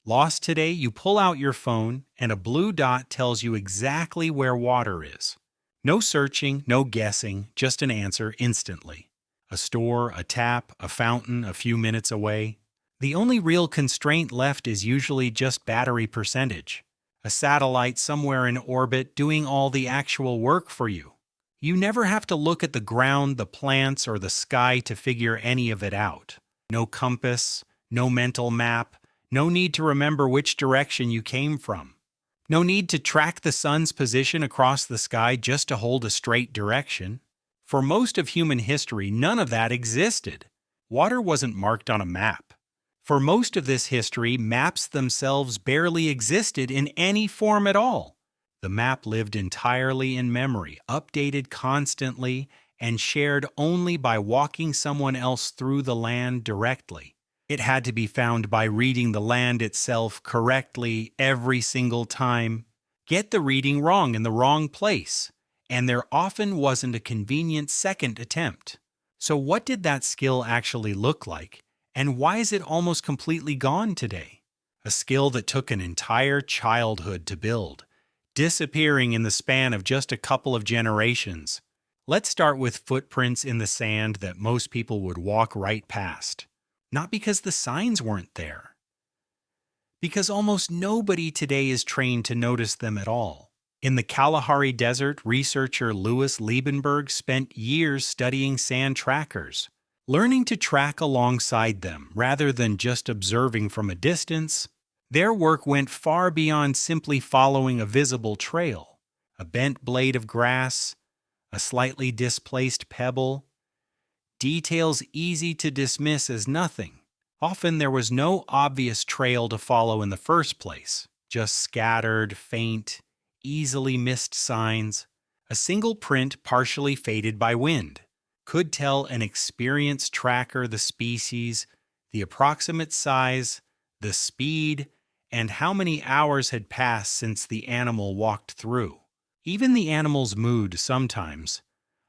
Lost today, you pull out your phone and a blue dot tells you exactly where water is. No searching, no guessing, just an answer instantly. A store, a tap, a fountain a few minutes away. The only real constraint left is usually just battery percentage. A satellite somewhere in orbit doing all the actual work for you. You never have to look at the ground, the plants, or the sky to figure any of it out. No compass, no mental map, no need to remember which direction you came from. No need to track the sun's position across the sky just to hold a straight direction. For most of human history, none of that existed. Water wasn't marked on a map. For most of this history, maps themselves barely existed in any form at all. The map lived entirely in memory, updated constantly, and shared only by walking someone else through the land directly. It had to be found by reading the land itself correctly every single time. Get the reading wrong in the wrong place, and there often wasn't a convenient second attempt. So what did that skill actually look like, and why is it almost completely gone today? A skill that took an entire childhood to build, disappearing in the span of just a couple of generations. Let's start with footprints in the sand that most people would walk right past. Not because the signs weren't there. Because almost nobody today is trained to notice them at all. In the Kalahari Desert, researcher Louis Liebenberg spent years studying sand trackers, learning to track alongside them rather than just observing from a distance. Their work went far beyond simply following a visible trail, a bent blade of grass, a slightly displaced pebble. Details easy to dismiss as nothing. Often there was no obvious trail to follow in the first place, just scattered, faint, easily missed signs. A single print partially faded by wind could tell an experienced tracker the species, the approximate size, the speed, and how many hours had passed since the animal walked through. Even the animal's mood sometimes.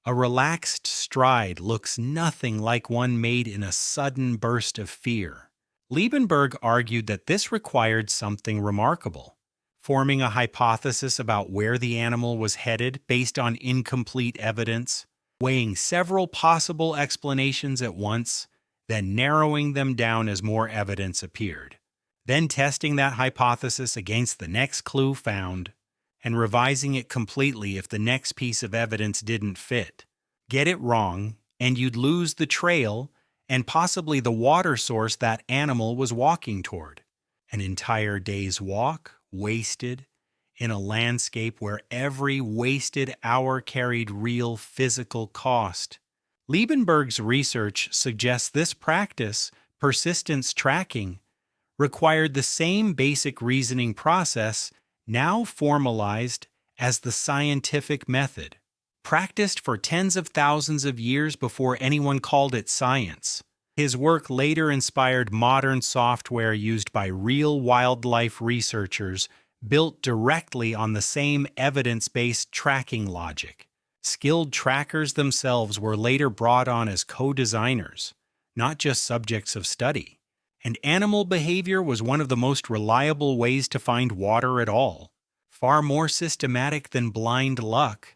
A relaxed stride looks nothing like one made in a sudden burst of fear. Liebenberg argued that this required something remarkable, forming a hypothesis about where the animal was headed based on incomplete evidence, weighing several possible explanations at once, then narrowing them down as more evidence appeared, then testing that hypothesis against the next clue found, and revising it completely if the next piece of evidence didn't fit. Get it wrong, and you'd lose the trail and possibly the water source that animal was walking toward. An entire day's walk, wasted, in a landscape where every wasted hour carried real physical cost. Liebenberg's research suggests this practice, persistence tracking, required the same basic reasoning process, now formalized as the scientific method, practiced for tens of thousands of years before anyone called it science. His work later inspired modern software used by real wildlife researchers, built directly on the same evidence-based tracking logic. Skilled trackers themselves were later brought on as co-designers, not just subjects of study. And animal behavior was one of the most reliable ways to find water at all, far more systematic than blind luck,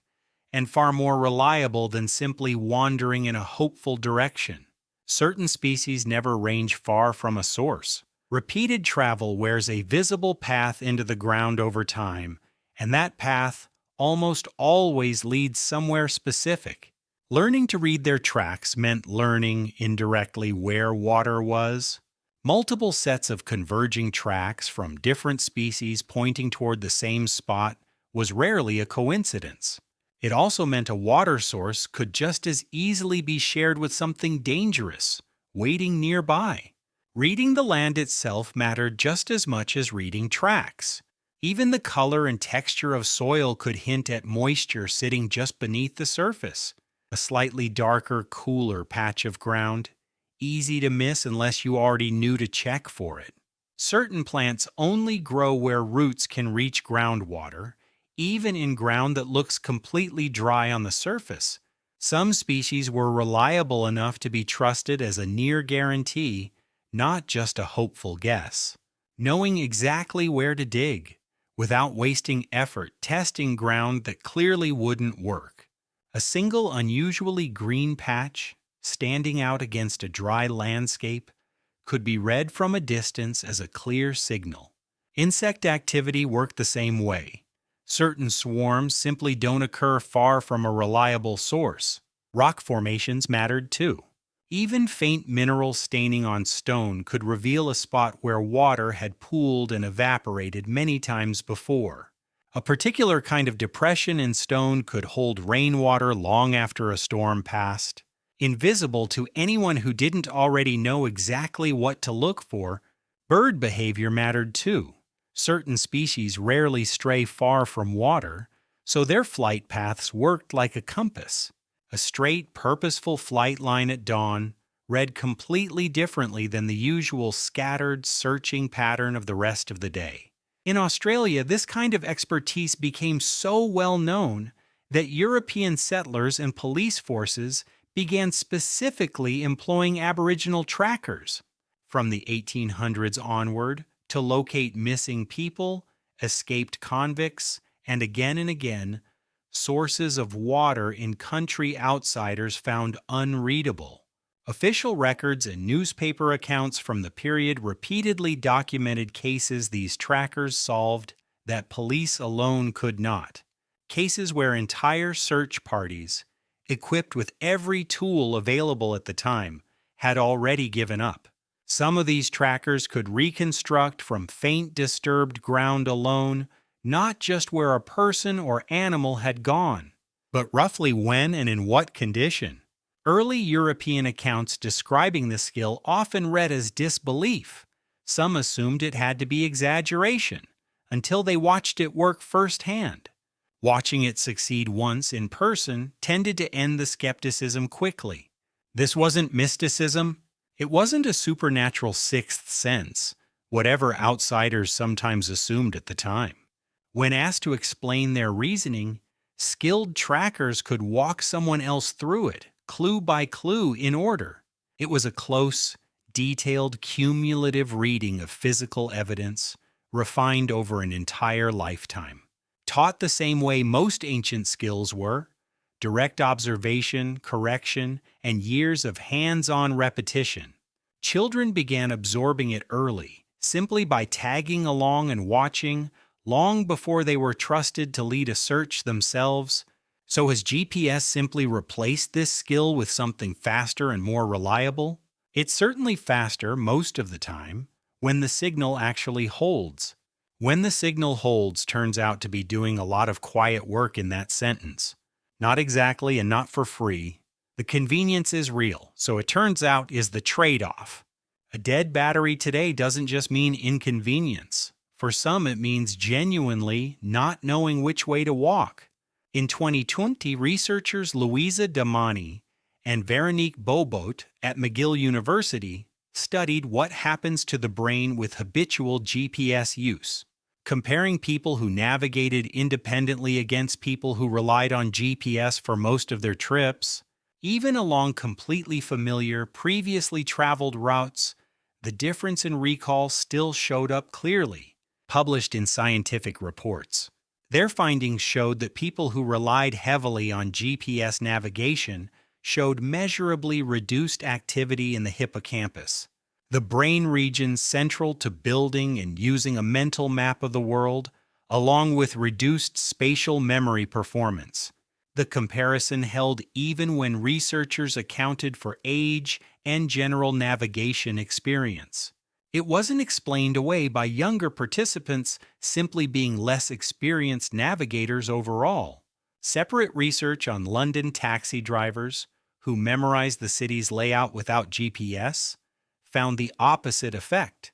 and far more reliable than simply wandering in a hopeful direction. Certain species never range far from a source. Repeated travel wears a visible path into the ground over time, and that path almost always leads somewhere specific. Learning to read their tracks meant learning indirectly where water was. Multiple sets of converging tracks from different species pointing toward the same spot was rarely a coincidence. It also meant a water source could just as easily be shared with something dangerous, waiting nearby. Reading the land itself mattered just as much as reading tracks. Even the color and texture of soil could hint at moisture sitting just beneath the surface. A slightly darker, cooler patch of ground, easy to miss unless you already knew to check for it. Certain plants only grow where roots can reach groundwater, even in ground that looks completely dry on the surface. Some species were reliable enough to be trusted as a near guarantee, not just a hopeful guess. knowing exactly where to dig, without wasting effort testing ground that clearly wouldn't work. A single unusually green patch, standing out against a dry landscape, could be read from a distance as a clear signal. Insect activity worked the same way. Certain swarms simply don't occur far from a reliable source. Rock formations mattered too. Even faint mineral staining on stone could reveal a spot where water had pooled and evaporated many times before. A particular kind of depression in stone could hold rainwater long after a storm passed. Invisible to anyone who didn't already know exactly what to look for, bird behavior mattered too. Certain species rarely stray far from water, so their flight paths worked like a compass. A straight, purposeful flight line at dawn read completely differently than the usual scattered, searching pattern of the rest of the day. In Australia, this kind of expertise became so well known that European settlers and police forces began specifically employing Aboriginal trackers. From the 1800s onward, to locate missing people, escaped convicts, and again, sources of water in country outsiders found unreadable. Official records and newspaper accounts from the period repeatedly documented cases these trackers solved that police alone could not. Cases where entire search parties, equipped with every tool available at the time, had already given up. Some of these trackers could reconstruct from faint disturbed ground alone not just where a person or animal had gone, but roughly when and in what condition. Early European accounts describing the skill often read as disbelief. Some assumed it had to be exaggeration, until they watched it work firsthand. Watching it succeed once in person tended to end the skepticism quickly. This wasn't mysticism. It wasn't a supernatural sixth sense, whatever outsiders sometimes assumed at the time. When asked to explain their reasoning, skilled trackers could walk someone else through it, clue by clue in order. It was a close, detailed, cumulative reading of physical evidence, refined over an entire lifetime. Taught the same way most ancient skills were: direct observation, correction, and years of hands-on repetition. Children began absorbing it early, simply by tagging along and watching, long before they were trusted to lead a search themselves. So has GPS simply replaced this skill with something faster and more reliable? It's certainly faster most of the time, when the signal actually holds. When the signal holds turns out to be doing a lot of quiet work in that sentence. Not exactly and not for free. The convenience is real, so it turns out is the trade-off. A dead battery today doesn't just mean inconvenience. For some, it means genuinely not knowing which way to walk. In 2020, researchers Louisa Damani and Veronique Bobot at McGill University studied what happens to the brain with habitual GPS use, comparing people who navigated independently against people who relied on GPS for most of their trips. Even along completely familiar, previously traveled routes, the difference in recall still showed up clearly, published in scientific reports. Their findings showed that people who relied heavily on GPS navigation showed measurably reduced activity in the hippocampus, the brain region central to building and using a mental map of the world, along with reduced spatial memory performance. The comparison held even when researchers accounted for age and general navigation experience. It wasn't explained away by younger participants simply being less experienced navigators overall. Separate research on London taxi drivers, who memorized the city's layout without GPS, found the opposite effect: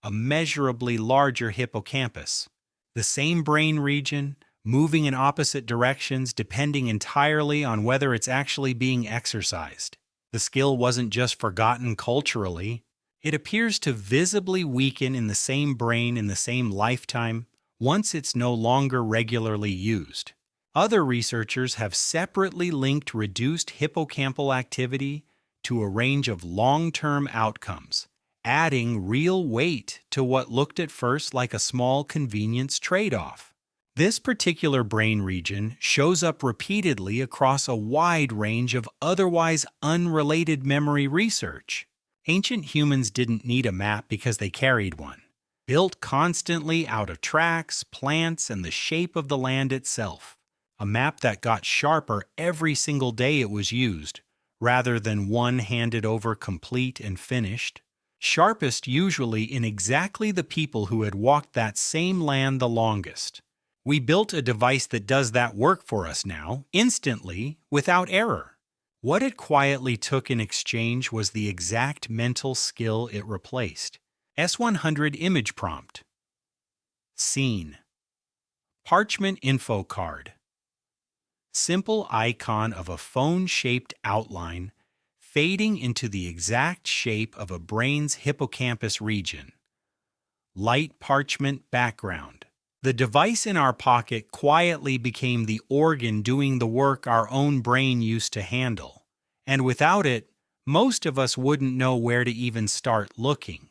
a measurably larger hippocampus. The same brain region, moving in opposite directions depending entirely on whether it's actually being exercised. The skill wasn't just forgotten culturally. It appears to visibly weaken in the same brain in the same lifetime once it's no longer regularly used. Other researchers have separately linked reduced hippocampal activity to a range of long-term outcomes: adding real weight to what looked at first like a small convenience trade-off. This particular brain region shows up repeatedly across a wide range of otherwise unrelated memory research. Ancient humans didn't need a map because they carried one, built constantly out of tracks, plants, and the shape of the land itself. A map that got sharper every single day it was used, rather than one handed over complete and finished. Sharpest usually in exactly the people who had walked that same land the longest. We built a device that does that work for us now, instantly, without error. What it quietly took in exchange was the exact mental skill it replaced. S100 image prompt. Scene. Parchment info card. Simple icon of a phone-shaped outline fading into the exact shape of a brain's hippocampus region. Light parchment background. The device in our pocket quietly became the organ doing the work our own brain used to handle. And without it, most of us wouldn't know where to even start looking.